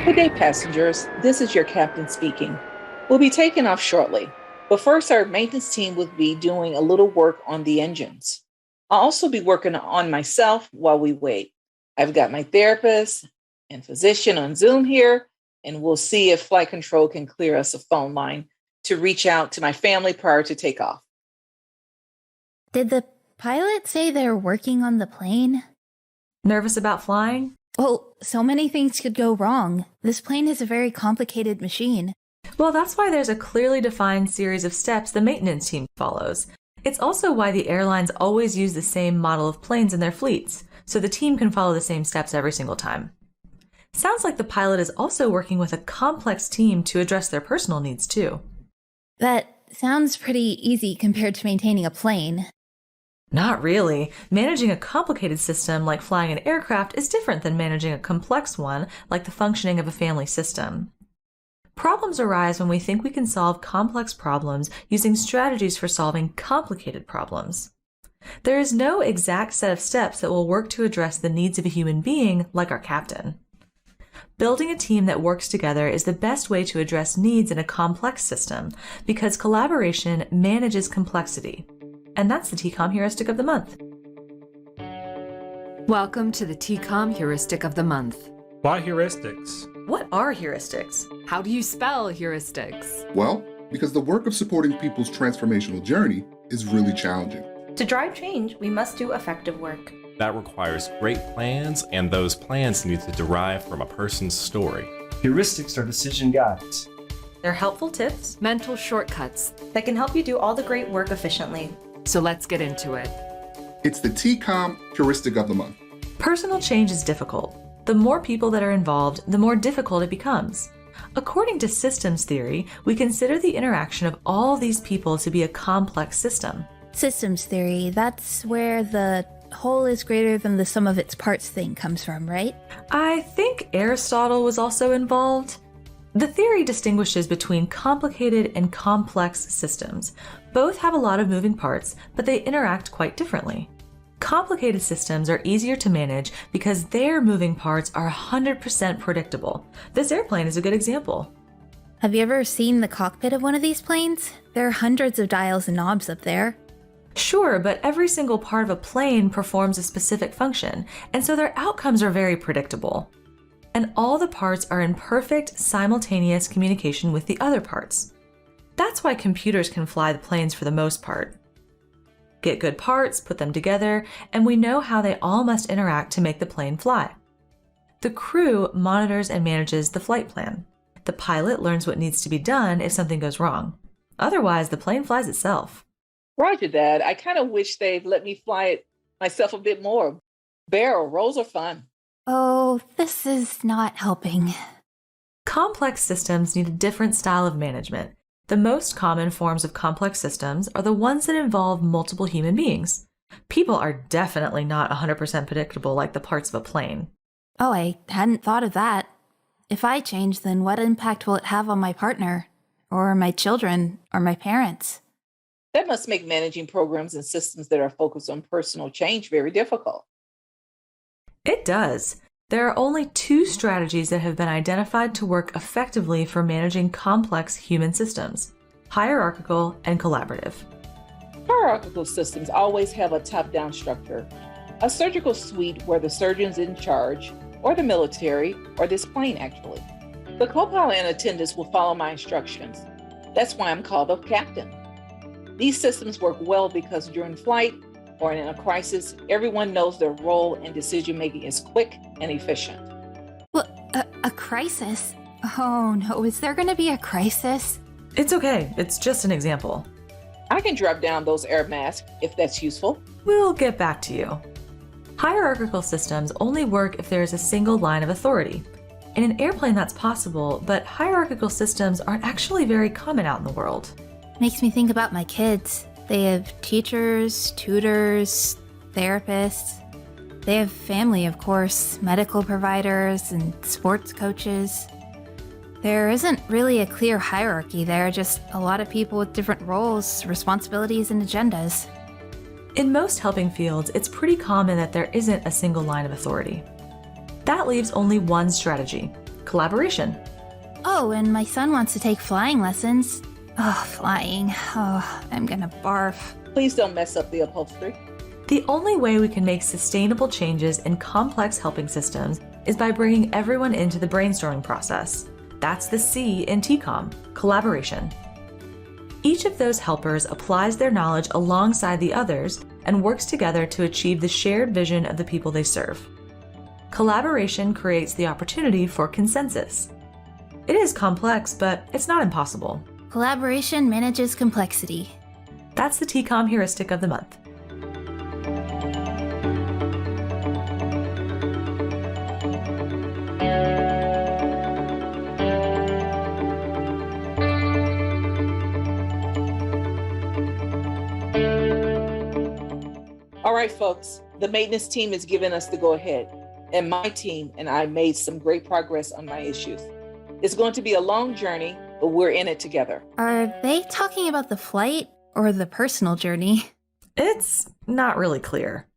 Good day, passengers. This is your captain speaking. We'll be taking off shortly, but first our maintenance team will be doing a little work on the engines. I'll also be working on myself while we wait. I've got my therapist and physician on Zoom here, and we'll see if flight control can clear us a phone line to reach out to my family prior to takeoff. Did the pilot say they're working on the plane? Nervous about flying? Well, so many things could go wrong. This plane is a very complicated machine. Well, that's why there's a clearly defined series of steps the maintenance team follows. It's also why the airlines always use the same model of planes in their fleets, so the team can follow the same steps every single time. Sounds like the pilot is also working with a complex team to address their personal needs too. That sounds pretty easy compared to maintaining a plane. Not really. Managing a complicated system like flying an aircraft is different than managing a complex one like the functioning of a family system. Problems arise when we think we can solve complex problems using strategies for solving complicated problems. There is no exact set of steps that will work to address the needs of a human being like our captain. Building a team that works together is the best way to address needs in a complex system because collaboration manages complexity. And that's the TCOM Heuristic of the Month. Welcome to the TCOM Heuristic of the Month. Why heuristics? What are heuristics? How do you spell heuristics? Well, because the work of supporting people's transformational journey is really challenging. To drive change, we must do effective work. That requires great plans, and those plans need to derive from a person's story. Heuristics are decision guides. They're helpful tips, Mental shortcuts. That can help you do all the great work efficiently. So let's get into it. It's the TCOM Heuristic of the Month. Personal change is difficult. The more people that are involved, the more difficult it becomes. According to systems theory, we consider the interaction of all these people to be a complex system. Systems theory, that's where the whole is greater than the sum of its parts thing comes from, right? I think Aristotle was also involved. The theory distinguishes between complicated and complex systems. Both have a lot of moving parts, but they interact quite differently. Complicated systems are easier to manage because their moving parts are 100% predictable. This airplane is a good example. Have you ever seen the cockpit of one of these planes? There are hundreds of dials and knobs up there. Sure, but every single part of a plane performs a specific function, and so their outcomes are very predictable. And all the parts are in perfect, simultaneous communication with the other parts. That's why computers can fly the planes for the most part. Get good parts, put them together, and we know how they all must interact to make the plane fly. The crew monitors and manages the flight plan. The pilot learns what needs to be done if something goes wrong. Otherwise, the plane flies itself. Roger that. I kind of wish they'd let me fly it myself a bit more. Barrel rolls are fun. Oh, this is not helping. Complex systems need a different style of management. The most common forms of complex systems are the ones that involve multiple human beings. People are definitely not 100% predictable like the parts of a plane. Oh, I hadn't thought of that. If I change, then what impact will it have on my partner, or my children, or my parents? That must make managing programs and systems that are focused on personal change very difficult. It does. There are only 2 strategies that have been identified to work effectively for managing complex human systems: hierarchical and collaborative. Hierarchical systems always have a top-down structure, a surgical suite where the surgeon's in charge, or the military, or this plane actually. The co-pilot and attendants will follow my instructions. That's why I'm called the captain. These systems work well because during flight or in a crisis, everyone knows their role and decision-making is quick and efficient. Well, a crisis? Oh no, is there going to be a crisis? It's okay. It's just an example. I can drop down those air masks if that's useful. We'll get back to you. Hierarchical systems only work if there is a single line of authority. In an airplane that's possible, but hierarchical systems aren't actually very common out in the world. Makes me think about my kids. They have teachers, tutors, therapists. They have family, of course, medical providers and sports coaches. There isn't really a clear hierarchy there, just a lot of people with different roles, responsibilities, and agendas. In most helping fields, it's pretty common that there isn't a single line of authority. That leaves only one strategy: collaboration. Oh, and my son wants to take flying lessons. Oh, flying. Oh, I'm gonna barf. Please don't mess up the upholstery. The only way we can make sustainable changes in complex helping systems is by bringing everyone into the brainstorming process. That's the C in TCOM, collaboration. Each of those helpers applies their knowledge alongside the others and works together to achieve the shared vision of the people they serve. Collaboration creates the opportunity for consensus. It is complex, but it's not impossible. Collaboration manages complexity. That's the TCOM Heuristic of the month. All right, folks, the maintenance team is giving us the go-ahead, and my team and I made some great progress on my issues. It's going to be a long journey, but we're in it together. Are they talking about the flight or the personal journey? It's not really clear.